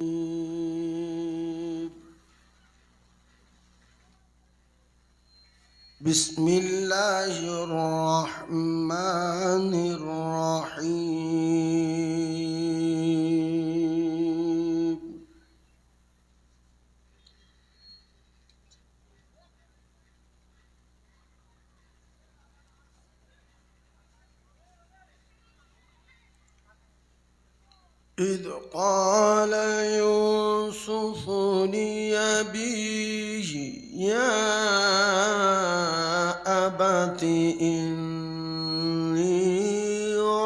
بسم الله الرحمن الرحيم إذ قال يوسف لأبيه يا أبت إني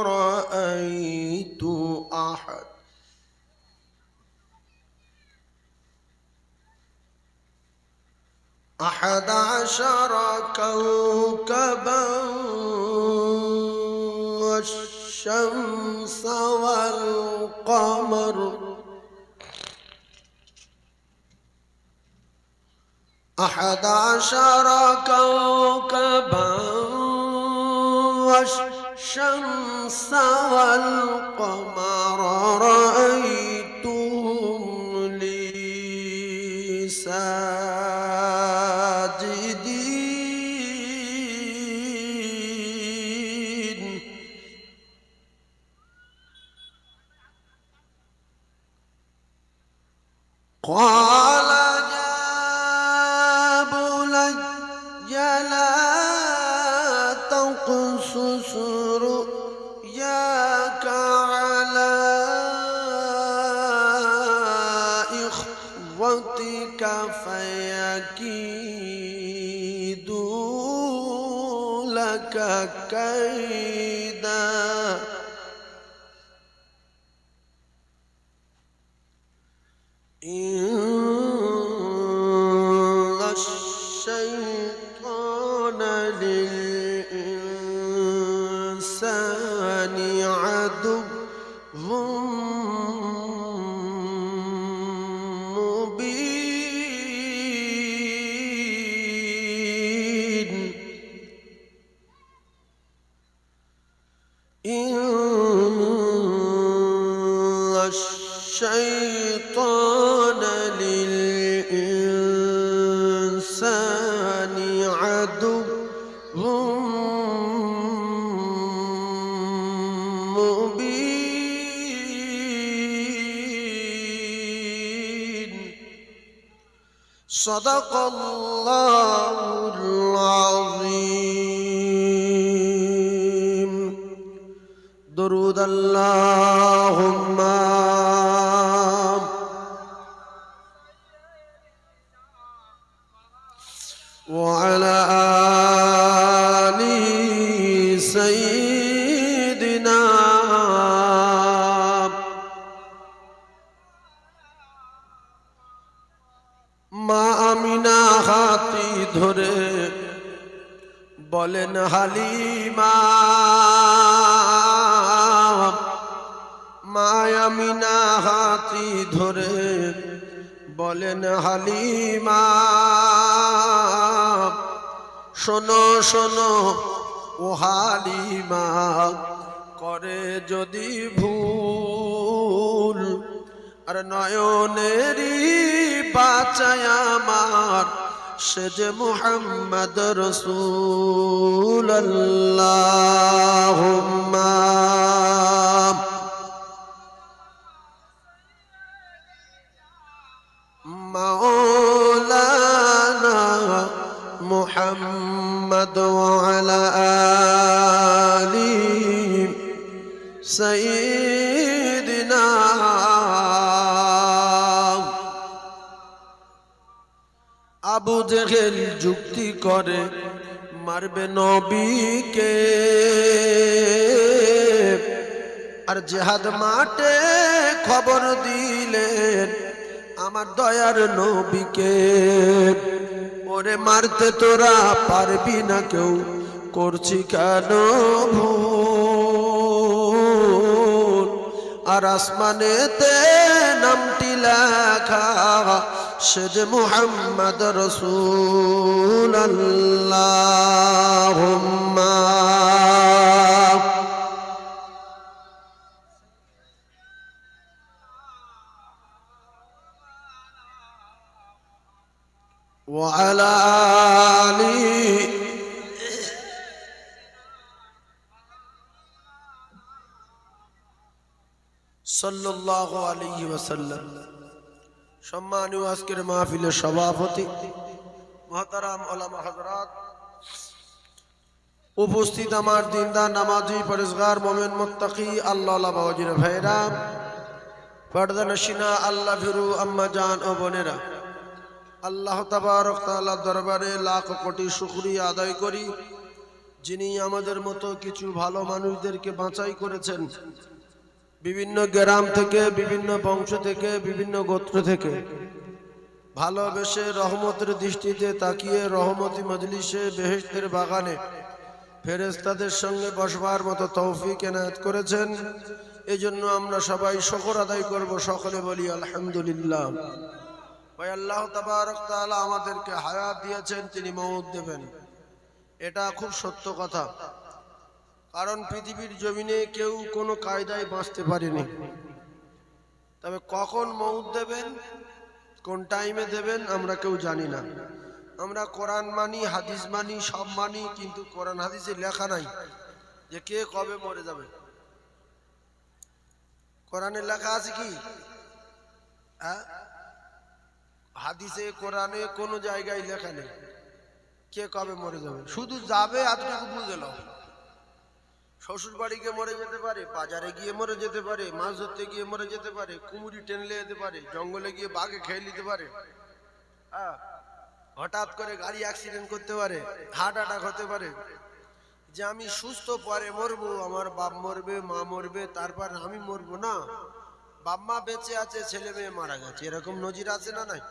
رأيت أحد عشر كوكبا والشمس والقمر والشمس والقمر رأيتهم لي ساجدين قال يا بني لا تقصص رؤياك على إخوتك فيكيدوا لك كيدا إن الشيطان للإنسان عدو مبين إن الشيطان للإنسان عدو مبين صدق الله العظيم درود اللهم وعلى آل سيدنا মা আমিনা হাতি ধরে বলেন হালিমা মা আমিনা হাতি ধরে বলেন হালিমা শোনো শোনো ও হালিমা করে যদি ভুল আর নয়নেরই বাঁচায় আমার সে যে মুহাম্মদ রাসূল আল্লাহুম্মা مولانا محمد وعلى آل سيدنا আবু জেহেল যুক্তি করে মারবে নবীকে আর জিহাদ মাঠে খবর দিলেন আমার দয়ার নবীকে ওরে মারতে তোরা পারবি না কেউ করছি কেন ভুল আর আসমানেতে নামটি লেখা সে যে মুহাম্মদ রাসূল আল্লাহুম্মা وعلى آله সাল্লাল্লাহু আলাইহি ওয়াসাল্লাম। সম্মানীয় আজকের মাহফিলের সভাপতি মুহতারাম উলামা হযরত, উপস্থিত আমার দিনদার নামাজি পরেজগার মুমিন মুত্তাকি আল্লাহ বাওয়াজির ভাইরা, পর্দা নশিনা আল্লাহ ভিরু আম্মা জান ও বোনেরা, আল্লাহ তাবারক তাআলার দরবারে লাখ কোটি শুকরিয়া আদায় করি, যিনি আমাদের মতো কিছু ভালো মানুষদেরকে বাঁচাই করেছেন বিভিন্ন গ্রাম থেকে, বিভিন্ন বংশ থেকে, বিভিন্ন গোত্র থেকে, ভালোবেসে রহমতের দৃষ্টিতে তাকিয়ে রহমতি মজলিসে বেহেশতের বাগানে ফেরেশতাদের সঙ্গে বসবার মতো তৌফিক এনায়েত করেছেন। এজন্য আমরা সবাই শুকর আদায় করব, সকলে বলি আলহামদুলিল্লাহ। ভাই, আল্লাহ তাবারক তাআলা আমাদেরকে হায়াত দিয়েছেন, তিনি মওত দেবেন, এটা খুব সত্য কথা। কারণ পৃথিবীর জমিনে কেউ কোনো কায়দায় বাঁচতে পারেনি, তবে কখন মওত দেবেন, কোন টাইমে দেবেন আমরা কেউ জানি না। আমরা কোরআন মানি, হাদিস মানি, সব মানি, কিন্তু কোরআন হাদিসে লেখা নাই যে কে কবে মরে যাবে। কোরআনে লেখা আছে কি? হাদিসে কোরআনে কোনো জায়গায় লেখা নেই কে কবে মরে যাবে। শুধু যাবে এতটুকু বুঝে নাও। শ্বশুর বাড়ি গিয়ে মরে যেতে পারে, বাজারে গিয়ে মরে যেতে পারে, মাছ ধরতে গিয়ে মরে যেতে পারে, কুমুরি টেনলে যেতে পারে, জঙ্গলে গিয়ে বাঘে খেয়ে নিতে পারে, হঠাৎ করে গাড়ি অ্যাক্সিডেন্ট করতে পারে, হার্ট অ্যাটাক হতে পারে। যে আমি সুস্থ পরে মরবো, আমার বাপ মরবে, মা মরবে, তারপর আমি মরবো না। বাপ মা বেঁচে আছে, ছেলে মেয়ে মারা গেছে, এরকম নজির আছে না নাই?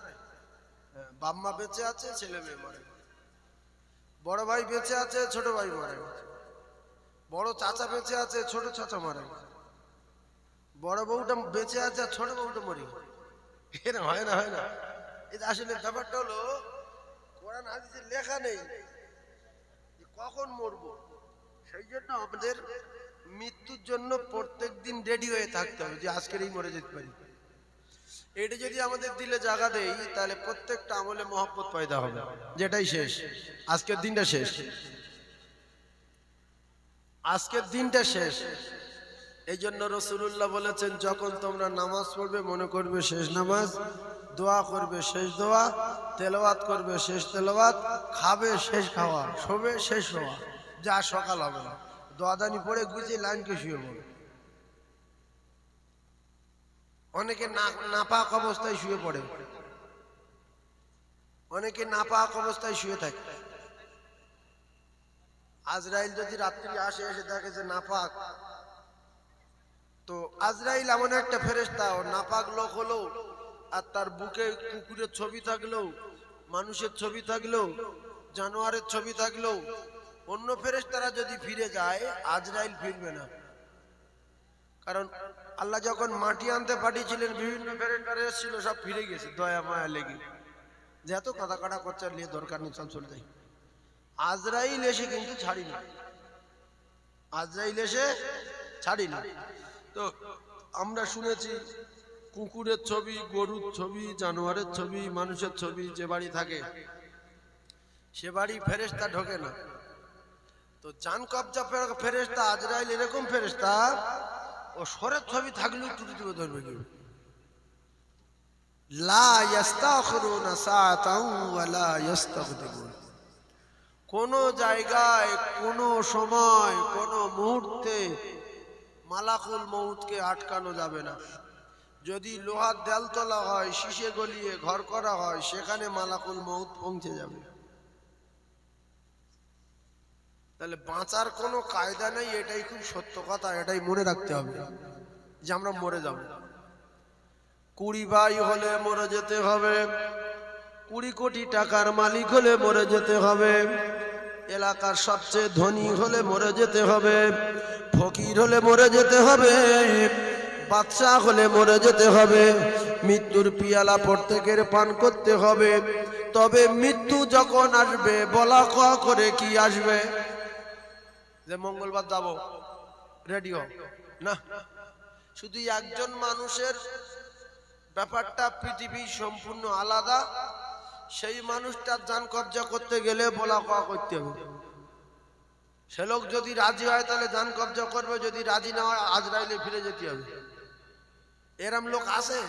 বাপ মা বেঁচে আছে, ছেলে মেয়ে মারা গেছে, বড় ভাই বেঁচে আছে, ছোট ভাই মারা গেছে, বড় চাচা বেঁচে আছে, ছোট চাচা মারা গেছে, বড় বউটা বেঁচে আছে, ছোট বউটা মরে গেছে। এরকম হয় না? হয় না? এটা আসলে ব্যাপারটা হলো কোরআন হাদিসে লেখা নেই যে কখন মরবো। সেই জন্য আমাদের মৃত্যুর জন্য প্রত্যেক দিন রেডি হয়ে থাকতে হবে যে আজকেরই মরে যেতে পারি। এটা যদি আমাদের দিলে জায়গা দেই, তাহলে প্রত্যেকটা আমলে মহব্বত পয়দা হবে, যেটাই শেষ, আজকের দিনটা শেষ, আজকের দিনটা শেষ। এই জন্য রাসূলুল্লাহ বলেছেন, যখন তোমরা নামাজ পড়বে মনে করবে শেষ নামাজ, দোয়া করবে শেষ দোয়া, তেলাওয়াত করবে শেষ তেলাওয়াত, খাবে শেষ খাওয়া, শোবে শেষ শোয়া, যা সকাল হবে না। দোয়াদানি পড়ে গুছিয়ে লাইনকে শুয়ে পড়ে। অনেকে নাপাক অবস্থায় শুয়ে পড়ে, অনেকে নাপাক অবস্থায় শুয়ে থাকে। আজরাইল যদি রাত্রি আসে, এসে দেখে যে নাপাক, তো আজরাইল এমন একটা ফেরেশতা, ও নাপাক লোক হলো, আর তার বুকে কুকুরের ছবি থাকলেও, মানুষের ছবি থাকলেও, জানোয়ারের ছবি থাকলেও, অন্য ফেরেশতারা যদি ফিরে যায়, আজরাইল ফিরবে না। কারণ আল্লাহ যখন মাটি আনতে পাঠিয়েছিলেন, বিভিন্ন ফেরেশতারা এসেছিল, সব ফিরে গেছে দয়া মায়া লেগে, যে এত কথা কাটা করছে, নিয়ে দরকার নেই, চল চলে যাই। আজরাইল এসে কিন্তু ছাড়ি না, আজরাইল এসে ছাড়ি না। তো আমরা শুনেছি কুকুরের ছবি, গরুর ছবি, জানোয়ারের ছবি, মানুষের ছবি যে বাড়ি থাকে, সে বাড়ি ফেরেশতা ঢোকে না। তো জান কবজা ফেরেশতা আজরাইল এরকম ফেরেশতা, ও সরের ছবি থাকলেও টুটি টুটি ধরবে কেউ। লা ইস্তাখিরুনা সাআতাও ওয়া লা ইস্তাগদিমুন। কোন জায়গায়, কোন সময়, কোন মুহূর্তে মালাকুল মউতকে আটকানো যাবে না। যদি লোহার দেল তোলা হয়, শীষে গলিয়ে ঘর করা হয়, সেখানে মালাকুল মউত পৌঁছে যাবে। তাহলে বাঁচার কোনো কায়দা নেই, এটাই খুব সত্য কথা, এটাই মনে রাখতে হবে যে আমরা মরে যাব। 20 ভাই হলে মরে যেতে হবে, 20 কোটি টাকার মালিক হলে মরে যেতে হবে, এলাকার সবচেয়ে ধনী হলে মরে যেতে হবে, ফকির হলে মরে যেতে হবে, বাদশা হলে মরে যেতে হবে, মৃত্যুর পিয়ালা প্রত্যেকের পান করতে হবে। তবে মৃত্যু যখন আসবে, বলা করে কি আসবে যে মঙ্গলবার যাব, রেডি হ না। শুধু একজন মানুষের ব্যাপারটা পৃথিবী সম্পূর্ণ আলাদা, সেই মানুষটার জান কবজা করতে গেলে বলা কওয়া করতে হবে। সে লোক যদি রাজি হয় তাহলে জান কবজা করবে, যদি রাজি না হয় আজরাইলে ফিরে যেতে হবে। এরম লোক আছে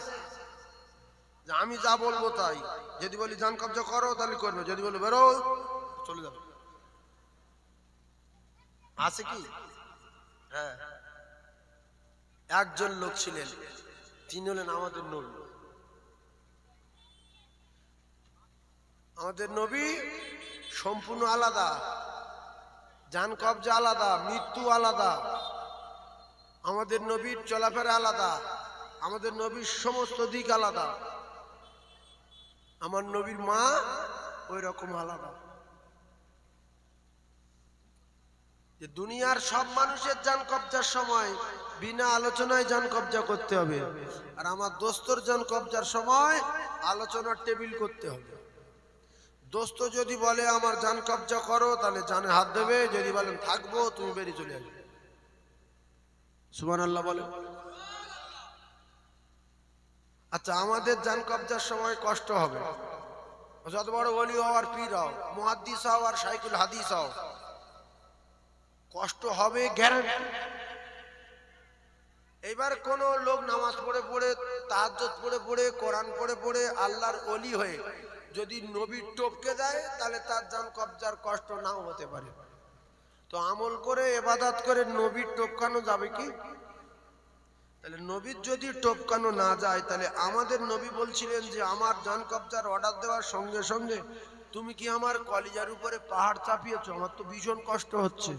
যে আমি যা বলবো তাই, যদি বলি জান কবজা করো তাহলে করবে, যদি বলি বেরো চলে যাবে। আছে কি? হ্যাঁ, একজন লোক ছিলেন, তিনি হলেন আমাদের নবী। আমাদের নবী সম্পূর্ণ আলাদা, জান কবজা আলাদা, মৃত্যু আলাদা। আমাদের নবীর চলাফেরা আলাদা, আমাদের নবীর সমস্ত দিক আলাদা। আমার নবীর মা ওই রকম আলাদা। যে দুনিয়ার সব মানুষের জান কবজার সময় বিনা আলোচনায় জান কবজা করতে হবে, আর আমার দোস্তর জান কবজার সময় আলোচনার টেবিল করতে হবে। দোস্ত যদি বলে আমার জান কবজা করো তাহলে জানে হাত দেবে, যদি বলেন থাকবো তুমি বেরিয়ে চলে আসবে। সুবহানাল্লাহ বলে। আচ্ছা, আমাদের জান কবজার সময় কষ্ট হবে, যত বড় ওলি হও আর পীর হও, মুহাদ্দিস হও আর শাইখুল হাদিস হও, কষ্ট হবে গ্যারান্টি। এইবার কোন লোক নামাজ পড়ে পড়ে, তাহাজ্জুদ পড়ে পড়ে, কোরআন পড়ে পড়ে আল্লাহর ওলি হয়ে যদি নবীর টপকে দেয় তাহলে তার জান কবজার কষ্ট নাও হতে পারে। তো আমল করে ইবাদত করে নবীর টপকানো যাবে কি? তাহলে নবীর যদি টপকানো না যায় তাহলে আমাদের নবী বলছিলেন যে আমার জান কবজার অর্ডার দেওয়ার সঙ্গে সঙ্গে তুমি কি আমার কলিজার উপরে পাহাড় চাপিয়েছো, আমার তো ভীষণ কষ্ট হচ্ছে।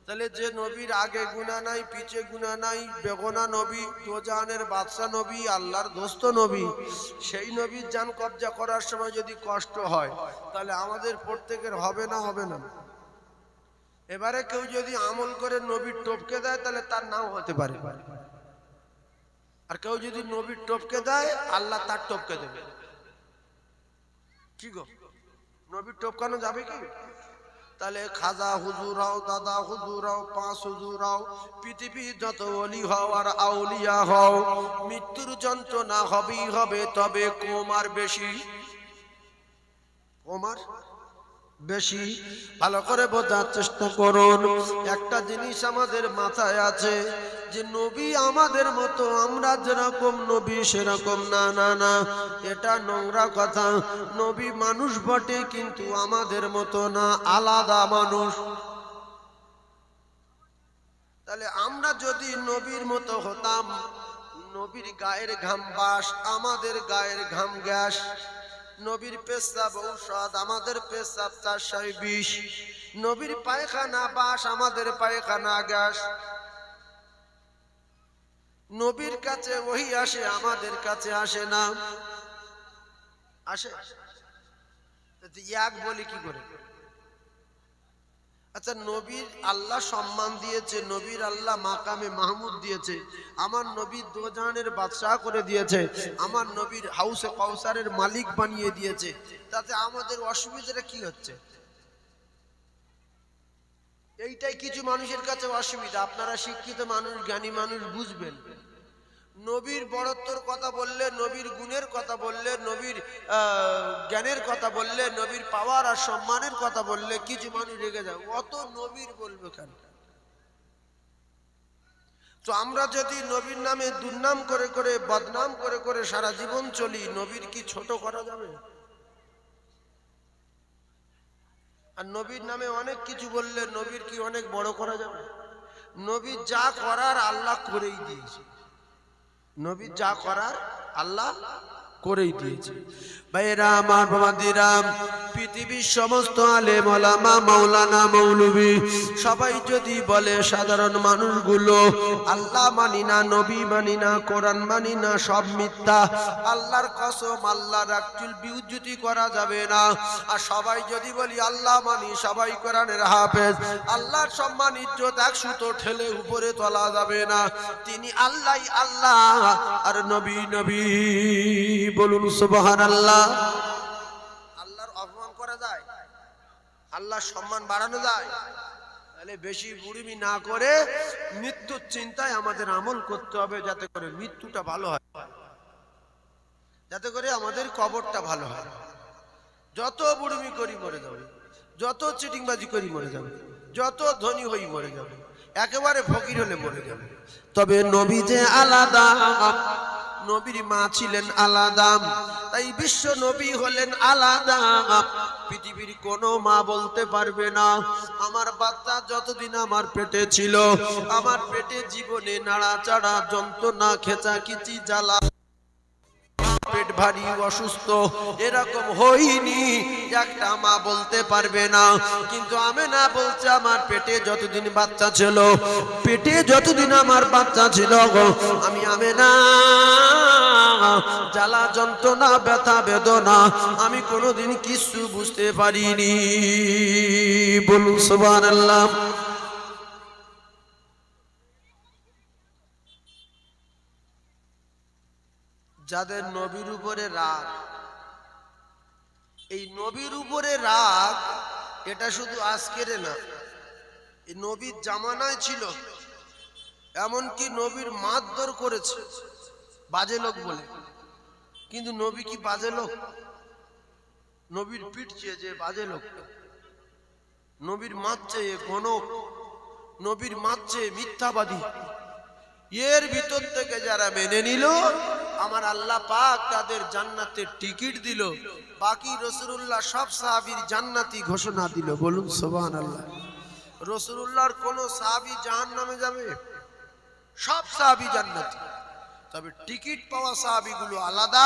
তাহলে যে নবীর আগে গুনাহ নাই, পিছে গুনাহ নাই, বেগুনা নবী, দোজাহানের বাদশা নবী, আল্লাহর দোস্ত নবী, সেই নবীর জান কবজা করার সময় যদি কষ্ট হয় তাহলে আমাদের প্রত্যেকের হবে না হবে না? এবারে কেউ যদি আমল করে নবীর টপকে দেয় তাহলে তার নাও হতে পারে, আর কেউ যদি নবীর টপকে দেয় আল্লাহ তার টপকে দেবে। কি গো, নবীর টপকানো যাবে কি? তাহলে খাজা হুজুর হও, দাদা হুজুর হও, পাঁচ হুজুর হও, পৃথিবীর যত ওলি হও আর আউলিয়া হও, মৃত্যুর যন্ত্রণা হবেই হবে, তবে কম আর বেশি, কম আর বেশি। ভালো করে বোঝার চেষ্টা করুন। একটা জিনিস আমাদের মাথায় আছে যে নবী আমাদের মতো, আমরা যেরকম নবী সেরকম না, না না, এটা নোংরা কথা। নবী মানুষ বটে কিন্তু আমাদের মতো না, আলাদা মানুষ। তাহলে আমরা যদি নবীর মতো হতাম, নবীর গায়ের ঘাম বাস, আমাদের গায়ের ঘাম গ্যাস, নবীর পেশাব ঔষধ, আমাদের পেশাব চারশায় বিষ, নবীর পায়খানা বাস, আমাদের পায়খানা গ্যাস, নবীর কাছে ওহী আসে, আমাদের কাছে আসে না, আসে? এক বলি কি করে? আচ্ছা, নবীর আল্লাহ সম্মান দিয়েছে, নবীর আল্লাহ মাকামে মাহমুদ দিয়েছে, আমার নবী দোজাহানের বাদশাহ করে দিয়েছে, আমার নবীর হাউসে কাউসারের মালিক বানিয়ে দিয়েছে, তাতে আমাদের অসুবিধাটা কি হচ্ছে? এইটাই কিছু মানুষের কাছে অসুবিধা। আপনারা শিক্ষিত মানুষ, জ্ঞানী মানুষ, বুঝবেন। নবীর বড়ত্বর কথা বললে, নবীর গুণের কথা বললে, নবীর জ্ঞানের কথা বললে, নবীর পাওয়ার আর সম্মানের কথা বললে কিছু মানুষ রেগে যায়, অত নবীর বলবে কেন? তো আমরা যদি নবীর নামে দুর্নাম করে করে, বদনাম করে করে সারা জীবন চলি, নবীর কি ছোট করা যাবে? আর নবীর নামে অনেক কিছু বললে নবীর কি অনেক বড় করা যাবে? নবীর যা করার আল্লাহ করেই দিয়েছে, নবী যা করার আল্লাহ করেই দিয়েছে। ভাইরা আমার, বাবাদিরা, পৃথিবীর সমস্ত আলেম ওলামা, মাওলানা মৌলবী সবাই যদি বলে সাধারণ মানুষগুলো আল্লাহ মানি না, নবী মানি না, কোরআন মানি না, সব মিথ্যা, আল্লাহর কসম আল্লাহর একচুল বিউজ্জতি করা যাবে না। আর সবাই যদি বলি আল্লাহ মানি, সবাই কোরআনের হাফেজ, আল্লাহর সম্মান ইজ্জত এক সুতো ঠেলে উপরে তোলা যাবে না। তিনি আল্লাহ আল্লাহ আর নবী নবী। বলুন সুবহানাল্লাহ। আল্লাহর অপমান করা যায়? আল্লাহর সম্মান বাড়ানো যায়? তাহলে বেশি বুড়িমি না করে মৃত্যুর চিন্তায় আমাদের আমল করতে হবে, যাতে করে মৃত্যুটা ভালো হয়, যাতে করে আমাদের কবরটা ভালো হয়। যত বুড়মি করি মরে যাবে, যত চিটিংবাজি করি মরে যাবে, যত ধনী হই মরে যাবে, একেবারে ফকির হলে মরে যাবে। তবে নবী যে আলাদা, নবীর মা ছিলেন আলাদা, তাই বিশ্ব নবী হলেন আলাদা। পৃথিবীর কোনো মা বলতে পারবে না আমার বাচ্চা যতদিন আমার পেটে ছিল, আমার পেটে জীবনে নাড়াচাড়া, যন্ত্রণা, খেচাখিচি, জ্বালা, পেট ভারী, অসুস্থ এরকম হইনি, একটা মা বলতে পারবে না। কিন্তু আমেনা বলছে আমার পেটে যতদিন বাচ্চা ছিল, পেটে যতদিন আমার বাচ্চা ছিল, আমি আমেনা জ্বালা, যন্ত্রণা, ব্যথা, বেদনা আমি কোনোদিন কিছু বুঝতে পারিনি। বলুন সুবহানাল্লাহ। যাদের নবীর উপরে রাগ, এই নবীর উপরে রাগ এটা শুধু আজকের না, এই নবীর জামানায় ছিল। এমনকি নবীর মারধর করেছে বাজে লোক বলে, কিন্তু নবী কি বাজে লোক? নবীর পিটছে যে বাজে লোক, নবীর মারছে গণক, নবীর মারছে মিথ্যাবাদী। এর ভিতর থেকে যারা মেনে নিল, আমার আল্লাহ পাক তাদের জান্নাতের টিকিট দিল। বাকি রাসূলুল্লাহ সব সাহাবীর জান্নাতি ঘোষণা দিল। বলুন সুবহানাল্লাহ। রাসূলুল্লাহর কোন সাহাবী জাহান্নামে যাবে? সব সাহাবী জান্নাতি। তবে টিকিট পাওয়া সাহাবীগুলো আলাদা,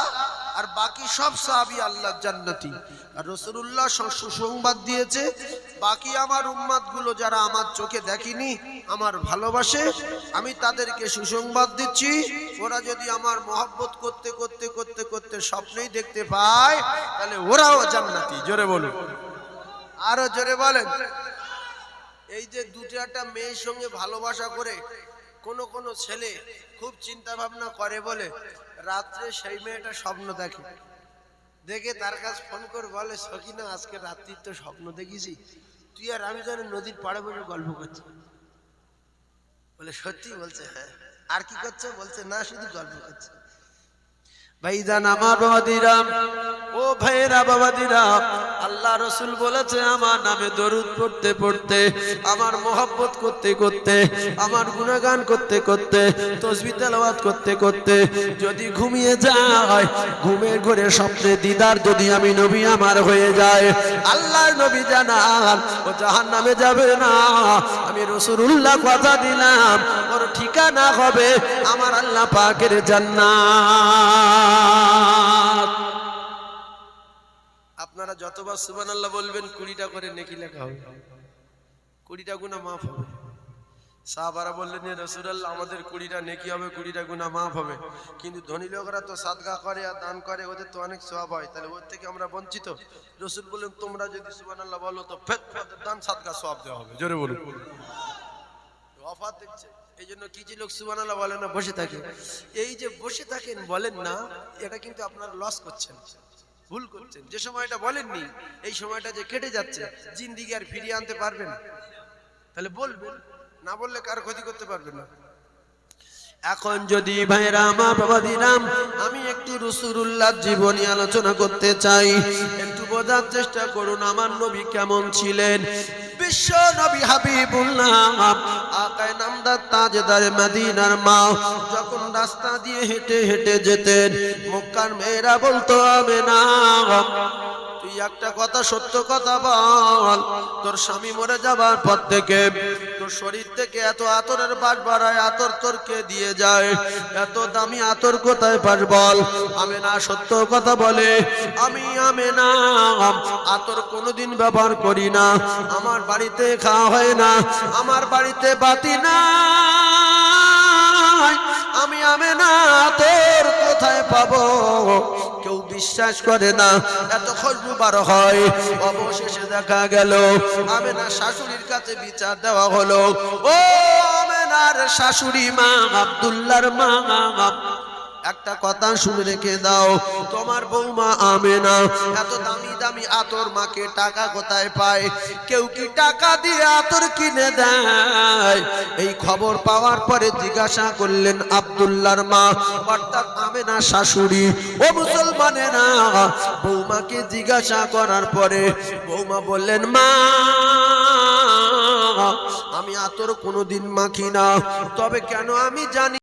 আর বাকি সব সাহাবী আল্লাহর জান্নাতি। আর রাসূলুল্লাহ সুসংবাদ দিয়েছে, বাকি আমার উম্মতগুলো যারা আমার চোখে দেখিনি, আমার ভালোবাসে, আমি তাদেরকে সুসংবাদ দিচ্ছি, ওরা যদি আমার মহব্বত করতে করতে করতে করতে স্বপ্নেই দেখতে পায়, তাহলে ওরাও জান্নাতি। জোরে বলুন, আরো জোরে বলেন। এই যে দুটো একটা মেয়ের সঙ্গে ভালোবাসা করে কোন ছেলে খুব চিন্তা ভাবনা করে বলে, রাত্রে সেই মেয়েটা স্বপ্ন দেখে, দেখে তার কাছে ফোন করে বলে, সকিনা আজকে রাত্রি তো স্বপ্ন দেখেছি, তুই আর আমি যেন নদীর পাড়ে বসে গল্প করছি। বলে সত্যি? বলছে হ্যাঁ। আর কি করছে? বলছে না, শুধু গল্প করছে। ভাইজান আমার বাবাদিরা, ও ভাইরা বাবাদিরা, আল্লাহ রসুল বলেছে আমার নামে দরুদ পড়তে পড়তে, আমার মহব্বত করতে করতে, আমার গুণগান করতে করতে, তাসবিহ তেলাওয়াত করতে করতে যদি ঘুমিয়ে যায়, ঘুমের ঘরে স্বপ্নে দিদার যদি আমি নবী আমার হয়ে যায়, আল্লাহর নবী জানান ও জাহান্নামে যাবে না। আমি রাসূলুল্লাহ কথা দিলাম, ওর ঠিকানা হবে আমার আল্লাহ পাকের জান্নাত। আপনারা যতবার সুবহানাল্লাহ বলবেন 20টা করে নেকি লেখা হবে, 20টা গুনাহ মাফ হবে। সাহাবারা বললেন, ইয়া রাসূলুল্লাহ আমাদের 20টা নেকি হবে, 20টা গুনাহ মাফ হবে, কিন্তু ধনী লোকরা তো সাদকা করে আর দান করে, ওদের তো অনেক সওয়াব হয়, তাহলে ওর থেকে আমরা বঞ্চিত। রাসূল বললেন, তোমরা যদি সুবহানাল্লাহ বলো তো দান সাদকা সওয়াব দেওয়া হবে। জোরে বলুন। অফার দেখছে, এই জন্য কিছু লোক সুবহানাল্লাহ বলে না, বসে থাকে। এই যে বসে থাকেন বলেন না, এটা কিন্তু আপনারা লস করছেন, ভুল করছেন। যে সময়টা বলেননি, এই সময়টা যে কেটে যাচ্ছে, জিন্দিগি আর ফিরিয়ে আনতে পারবেন? তাহলে বলবেন, না বললে কার ক্ষতি করতে পারবেন না। এখন যদি ভাইরা মা বাবা দিলাম, আমি একটু রাসূলুল্লাহর জীবনী আলোচনা করতে চাই, একটু বোঝার চেষ্টা করুন আমার নবী কেমন ছিলেন। বিশ্ব নবী হাবিবুল্লাহ আকায়ে নামদার তাজদার মদিনার মা যখন রাস্তা দিয়ে হেঁটে হেঁটে যেতেন, মক্কার মেয়েরা বলতো, আমেনা তুই একটা কথা, সত্য কথা বল, তোর স্বামী মরে যাবার পর থেকে তোর শরীর থেকে এত আতরের বাস বাড়ায়, আতর তোরকে দিয়ে যায়, এত দামি আতর কোথায় পাস বল? আমেনা সত্য কথা বলে, আমি আমেনা আতর কোনোদিন ব্যবহার করি না, আমার বাড়িতে খাওয়া হয় না, আমার বাড়িতে বাতি না, আমি আমেনা আতর কোথায় পাবো? কেউ বিশ্বাস করে না, এত খুশবু বার হয়। অবশেষে দেখা গেল আমেনা শাশুড়ির কাছে বিচার দেওয়া হলো। ও আমেনার শাশুড়ি মা, আব্দুল্লাহর মা, একটা কথা শুনে রেখে দাও, তোমার বৌমা আমেনা এত দামি দামি আতর মাকে টাকা কোথায় পায়? কেউ কি টাকা দিয়ে আতর কিনে দেয়? এই খবর পাওয়ার পরে জিজ্ঞাসা করলেন আব্দুল্লাহর মা অর্থাৎ আমেনা শাশুড়ি। ও মুসলমানেরা, বৌমাকে জিজ্ঞাসা করার পরে বৌমা বললেন, মা আমি আতর কোনোদিন মাখি না, তবে কেন আমি জানি